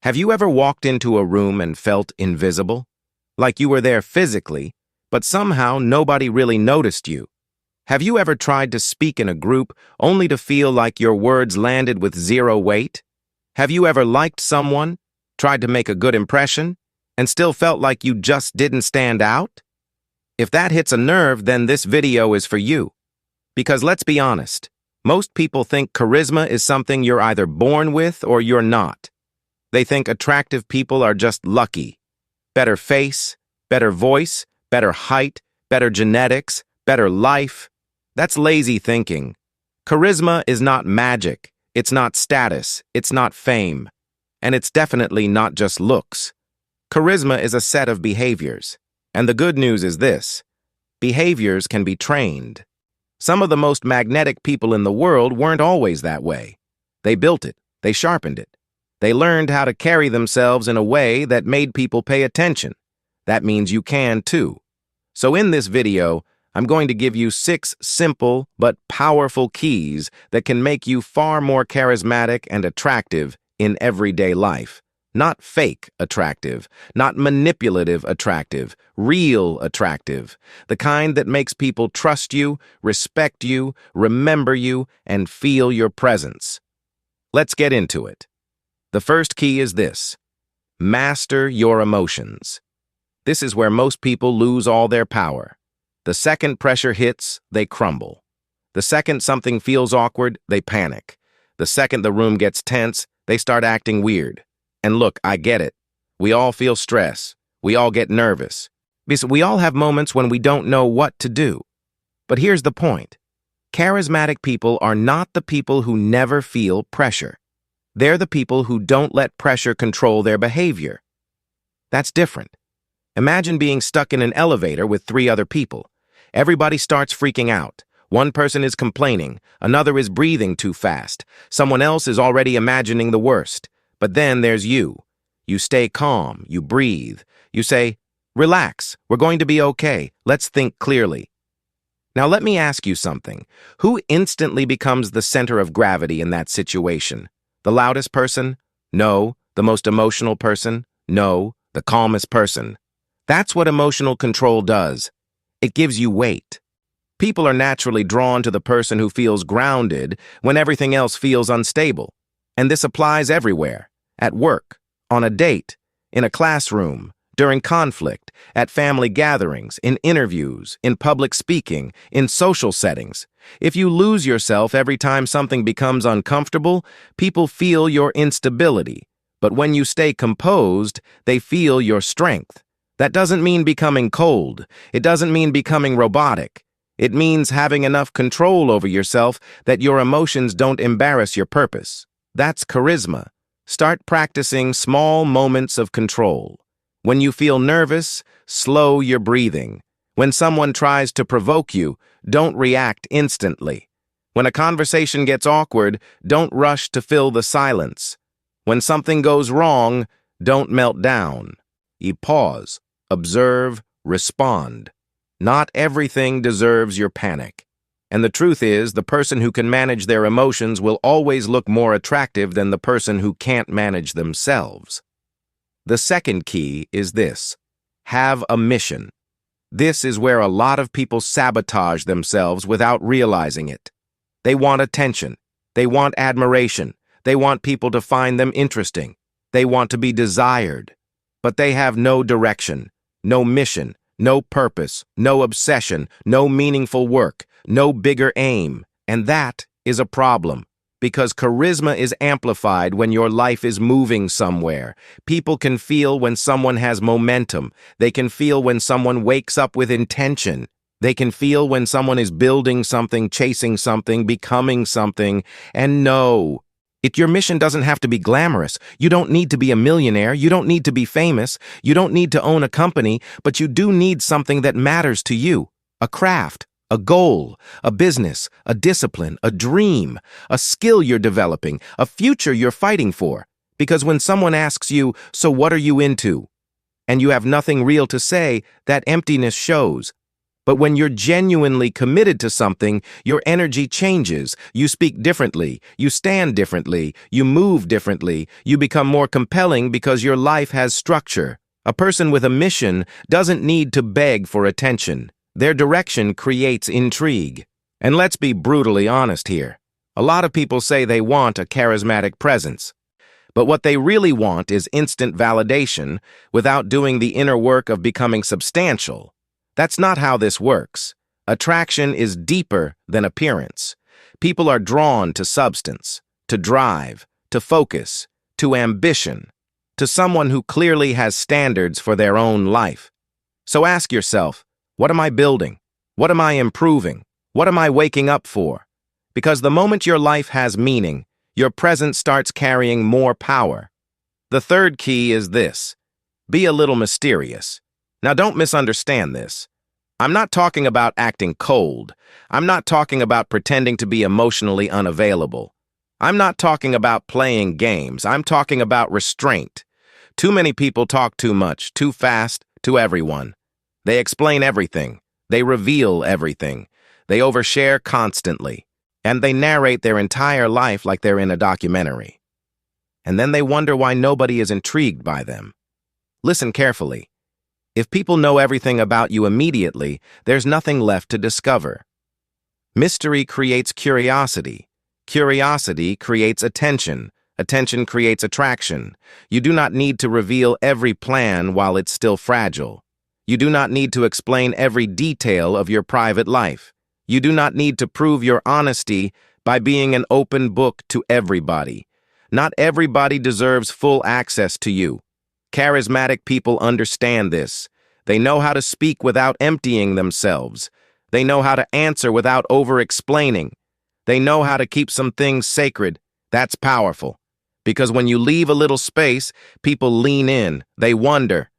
Have you ever walked into a room and felt invisible? Like you were there physically, but somehow nobody really noticed you? Have you ever tried to speak in a group only to feel like your words landed with zero weight? Have you ever liked someone, tried to make a good impression, and still felt like you just didn't stand out? If that hits a nerve, then this video is for you. Because let's be honest, most people think charisma is something you're either born with or you're not. They think attractive people are just lucky. Better face, better voice, better height, better genetics, better life. That's lazy thinking. Charisma is not magic. It's not status. It's not fame. And it's definitely not just looks. Charisma is a set of behaviors. And the good news is this: behaviors can be trained. Some of the most magnetic people in the world weren't always that way. They built it. They sharpened it. They learned how to carry themselves in a way that made people pay attention. That means you can too. So in this video, I'm going to give you 6 simple but powerful keys that can make you far more charismatic and attractive in everyday life. Not fake attractive, not manipulative attractive, real attractive. The kind that makes people trust you, respect you, remember you, and feel your presence. Let's get into it. The first key is this: master your emotions. This is where most people lose all their power. The second pressure hits, they crumble. The second something feels awkward, they panic. The second the room gets tense, they start acting weird. And look, I get it. We all feel stress. We all get nervous. We all have moments when we don't know what to do. But here's the point. Charismatic people are not the people who never feel pressure. They're the people who don't let pressure control their behavior. That's different. Imagine being stuck in an elevator with 3 other people. Everybody starts freaking out. One person is complaining, another is breathing too fast, someone else is already imagining the worst. But then there's you. You stay calm, you breathe. You say, "Relax, we're going to be okay. Let's think clearly." Now let me ask you something. Who instantly becomes the center of gravity in that situation? The loudest person? No. The most emotional person? No. The calmest person. That's what emotional control does. It gives you weight. People are naturally drawn to the person who feels grounded when everything else feels unstable. And this applies everywhere: at work, on a date, in a classroom, during conflict, at family gatherings, in interviews, in public speaking, in social settings. If you lose yourself every time something becomes uncomfortable, people feel your instability. But when you stay composed, they feel your strength. That doesn't mean becoming cold. It doesn't mean becoming robotic. It means having enough control over yourself that your emotions don't embarrass your purpose. That's charisma. Start practicing small moments of control. When you feel nervous, slow your breathing. When someone tries to provoke you, don't react instantly. When a conversation gets awkward, don't rush to fill the silence. When something goes wrong, don't melt down. You pause, observe, respond. Not everything deserves your panic. And the truth is, the person who can manage their emotions will always look more attractive than the person who can't manage themselves. The second key is this: have a mission. This is where a lot of people sabotage themselves without realizing it. They want attention. They want admiration. They want people to find them interesting. They want to be desired. But they have no direction, no mission, no purpose, no obsession, no meaningful work, no bigger aim. And that is a problem, because charisma is amplified when your life is moving somewhere. People can feel when someone has momentum. They can feel when someone wakes up with intention. They can feel when someone is building something, chasing something, becoming something. And no, your mission doesn't have to be glamorous. You don't need to be a millionaire. You don't need to be famous. You don't need to own a company, but you do need something that matters to you: a craft, a goal, a business, a discipline, a dream, a skill you're developing, a future you're fighting for. Because when someone asks you, "So what are you into?" and you have nothing real to say, that emptiness shows. But when you're genuinely committed to something, your energy changes. You speak differently, you stand differently, you move differently, you become more compelling because your life has structure. A person with a mission doesn't need to beg for attention. Their direction creates intrigue. And let's be brutally honest here. A lot of people say they want a charismatic presence. But what they really want is instant validation without doing the inner work of becoming substantial. That's not how this works. Attraction is deeper than appearance. People are drawn to substance, to drive, to focus, to ambition, to someone who clearly has standards for their own life. So ask yourself, what am I building? What am I improving? What am I waking up for? Because the moment your life has meaning, your presence starts carrying more power. The third key is this: be a little mysterious. Now don't misunderstand this. I'm not talking about acting cold. I'm not talking about pretending to be emotionally unavailable. I'm not talking about playing games. I'm talking about restraint. Too many people talk too much, too fast, to everyone. They explain everything. They reveal everything. They overshare constantly. And they narrate their entire life like they're in a documentary. And then they wonder why nobody is intrigued by them. Listen carefully. If people know everything about you immediately, there's nothing left to discover. Mystery creates curiosity. Curiosity creates attention. Attention creates attraction. You do not need to reveal every plan while it's still fragile. You do not need to explain every detail of your private life. You do not need to prove your honesty by being an open book to everybody. Not everybody deserves full access to you. Charismatic people understand this. They know how to speak without emptying themselves. They know how to answer without over-explaining. They know how to keep some things sacred. That's powerful. Because when you leave a little space, people lean in. They wonder.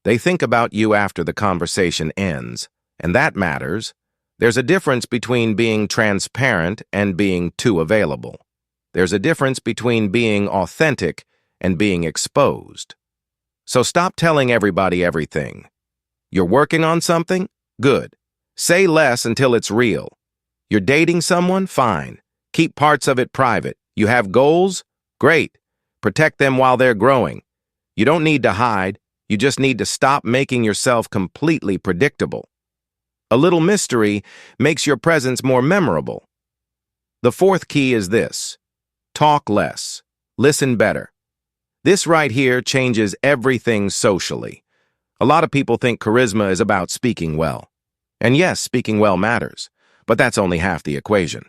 They think about you after the conversation ends. And that matters. There's a difference between being transparent and being too available. There's a difference between being authentic and being exposed. So stop telling everybody everything. You're working on something? Good. Say less until it's real. You're dating someone? Fine. Keep parts of it private. You have goals? Great. Protect them while they're growing. You don't need to hide. You just need to stop making yourself completely predictable. A little mystery makes your presence more memorable. The fourth key is this: talk less, listen better. This right here changes everything socially. A lot of people think charisma is about speaking well. And yes, speaking well matters, but that's only half the equation.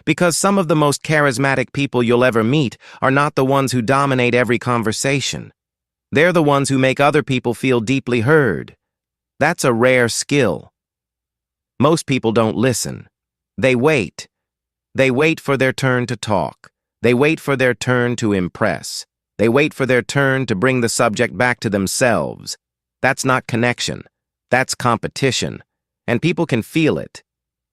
Because some of the most charismatic people you'll ever meet are not the ones who dominate every conversation. They're the ones who make other people feel deeply heard. That's a rare skill. Most people don't listen. They wait. They wait for their turn to talk. They wait for their turn to impress. They wait for their turn to bring the subject back to themselves. That's not connection. That's competition. And people can feel it.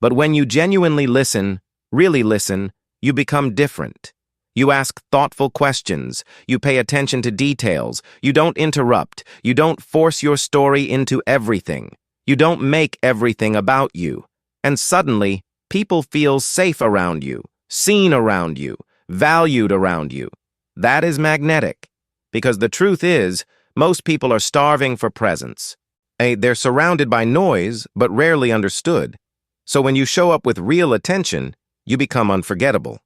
But when you genuinely listen, really listen, you become different. You ask thoughtful questions. You pay attention to details. You don't interrupt. You don't force your story into everything. You don't make everything about you. And suddenly, people feel safe around you, seen around you, valued around you. That is magnetic. Because the truth is, most people are starving for presence. They're surrounded by noise, but rarely understood. So when you show up with real attention, you become unforgettable.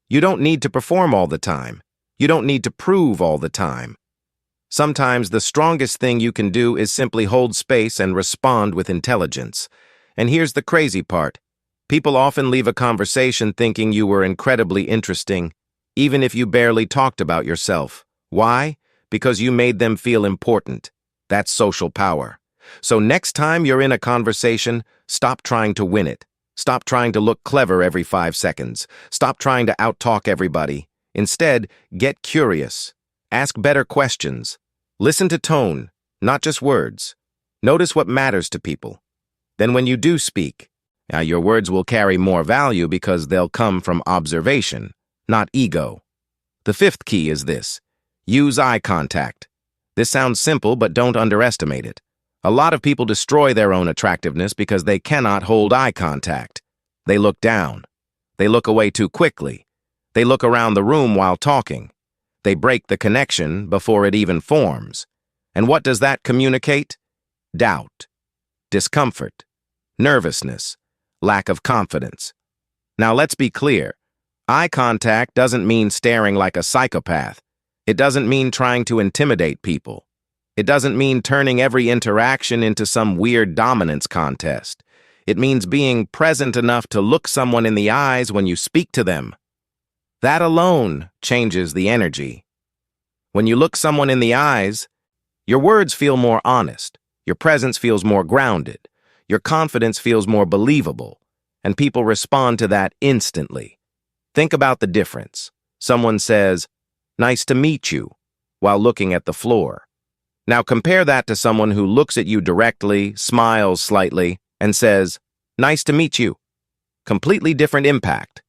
You don't need to perform all the time. You don't need to prove all the time. Sometimes the strongest thing you can do is simply hold space and respond with intelligence. And here's the crazy part. People often leave a conversation thinking you were incredibly interesting, even if you barely talked about yourself. Why? Because you made them feel important. That's social power. So next time you're in a conversation, stop trying to win it. Stop trying to look clever every 5 seconds. Stop trying to outtalk everybody. Instead, get curious. Ask better questions. Listen to tone, not just words. Notice what matters to people. Then when you do speak, your words will carry more value because they'll come from observation, not ego. The fifth key is this: use eye contact. This sounds simple, but don't underestimate it. A lot of people destroy their own attractiveness because they cannot hold eye contact. They look down. They look away too quickly. They look around the room while talking. They break the connection before it even forms. And what does that communicate? Doubt, discomfort, nervousness, lack of confidence. Now let's be clear. Eye contact doesn't mean staring like a psychopath. It doesn't mean trying to intimidate people. It doesn't mean turning every interaction into some weird dominance contest. It means being present enough to look someone in the eyes when you speak to them. That alone changes the energy. When you look someone in the eyes, your words feel more honest, your presence feels more grounded, your confidence feels more believable, and people respond to that instantly. Think about the difference. Someone says, "Nice to meet you," while looking at the floor. Now compare that to someone who looks at you directly, smiles slightly, and says, "Nice to meet you." Completely different impact.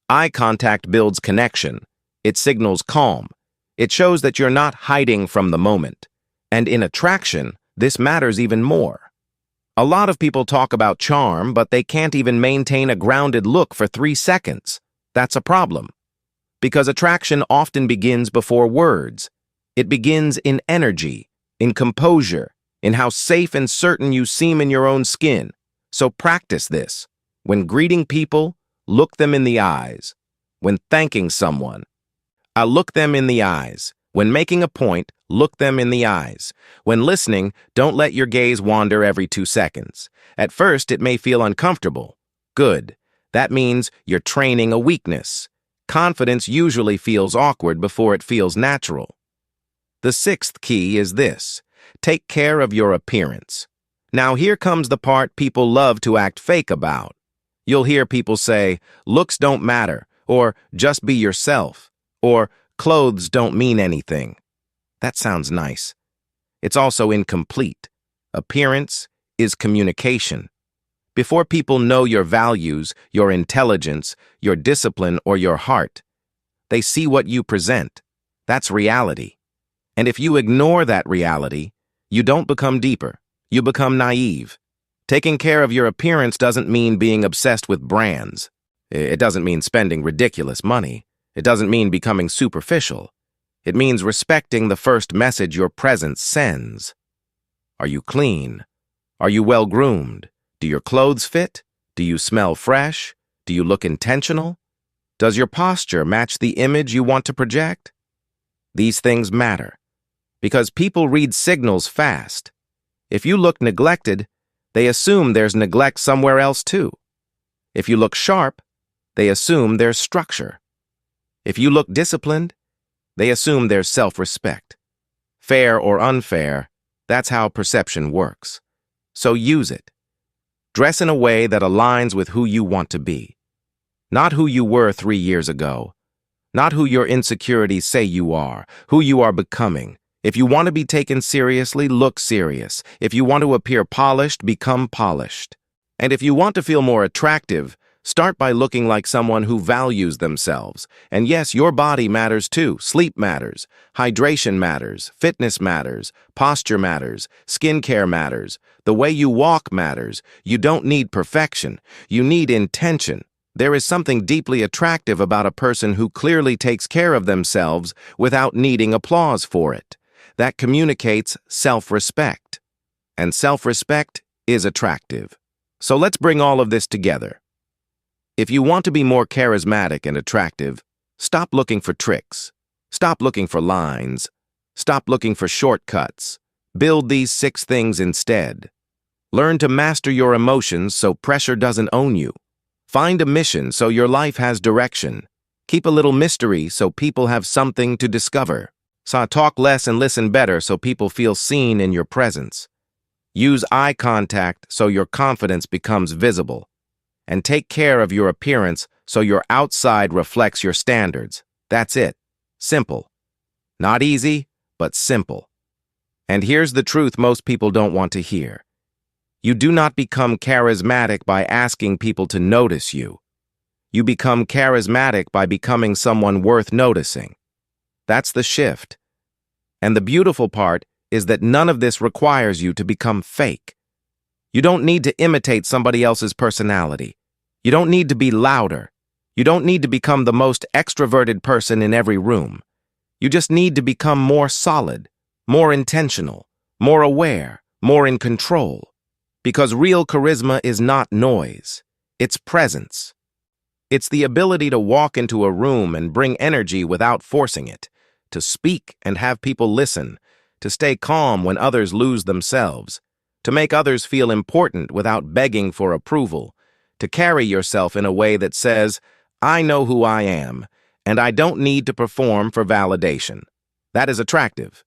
Eye contact builds connection. It signals calm. It shows that you're not hiding from the moment. And in attraction, this matters even more. A lot of people talk about charm, but they can't even maintain a grounded look for 3 seconds. That's a problem. Because attraction often begins before words. It begins in energy, in composure, in how safe and certain you seem in your own skin. So practice this. When greeting people, look them in the eyes. When thanking someone, look them in the eyes. When making a point, look them in the eyes. When listening, don't let your gaze wander every 2 seconds. At first, it may feel uncomfortable. Good. That means you're training a weakness. Confidence usually feels awkward before it feels natural. The 6th key is this. Take care of your appearance. Now here comes the part people love to act fake about. You'll hear people say, "Looks don't matter," or "just be yourself," or "clothes don't mean anything." That sounds nice. It's also incomplete. Appearance is communication. Before people know your values, your intelligence, your discipline, or your heart, they see what you present. That's reality. And if you ignore that reality, you don't become deeper. You become naive. Taking care of your appearance doesn't mean being obsessed with brands. It doesn't mean spending ridiculous money. It doesn't mean becoming superficial. It means respecting the first message your presence sends. Are you clean? Are you well-groomed? Do your clothes fit? Do you smell fresh? Do you look intentional? Does your posture match the image you want to project? These things matter, because people read signals fast. If you look neglected, they assume there's neglect somewhere else too. If you look sharp, they assume there's structure. If you look disciplined, they assume there's self-respect. Fair or unfair, that's how perception works. So use it. Dress in a way that aligns with who you want to be. Not who you were 3 years ago. Not who your insecurities say you are, who you are becoming. If you want to be taken seriously, look serious. If you want to appear polished, become polished. And if you want to feel more attractive, start by looking like someone who values themselves. And yes, your body matters too. Sleep matters. Hydration matters. Fitness matters. Posture matters. Skincare matters. The way you walk matters. You don't need perfection. You need intention. There is something deeply attractive about a person who clearly takes care of themselves without needing applause for it. That communicates self-respect. And self-respect is attractive. So let's bring all of this together. If you want to be more charismatic and attractive, stop looking for tricks. Stop looking for lines. Stop looking for shortcuts. Build these 6 things instead. Learn to master your emotions so pressure doesn't own you. Find a mission so your life has direction. Keep a little mystery so people have something to discover. So talk less and listen better so people feel seen in your presence. Use eye contact so your confidence becomes visible. And take care of your appearance so your outside reflects your standards. That's it. Simple. Not easy, but simple. And here's the truth most people don't want to hear. You do not become charismatic by asking people to notice you. You become charismatic by becoming someone worth noticing. That's the shift. And the beautiful part is that none of this requires you to become fake. You don't need to imitate somebody else's personality. You don't need to be louder. You don't need to become the most extroverted person in every room. You just need to become more solid, more intentional, more aware, more in control. Because real charisma is not noise. It's presence. It's the ability to walk into a room and bring energy without forcing it, to speak and have people listen, to stay calm when others lose themselves, to make others feel important without begging for approval, to carry yourself in a way that says, I know who I am, and I don't need to perform for validation. That is attractive.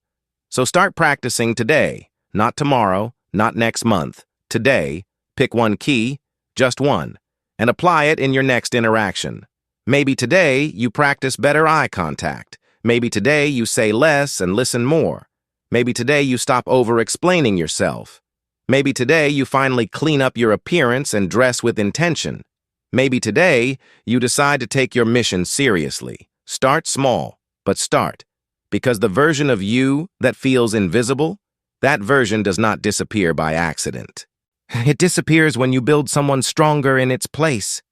So start practicing today, not tomorrow, not next month. Today, pick one key, just one, and apply it in your next interaction. Maybe today you practice better eye contact. Maybe today you say less and listen more. Maybe today you stop over-explaining yourself. Maybe today you finally clean up your appearance and dress with intention. Maybe today you decide to take your mission seriously. Start small, but start. Because the version of you that feels invisible, that version does not disappear by accident. It disappears when you build someone stronger in its place.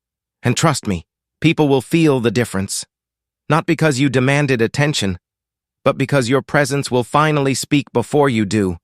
And trust me, people will feel the difference. Not because you demanded attention, but because your presence will finally speak before you do.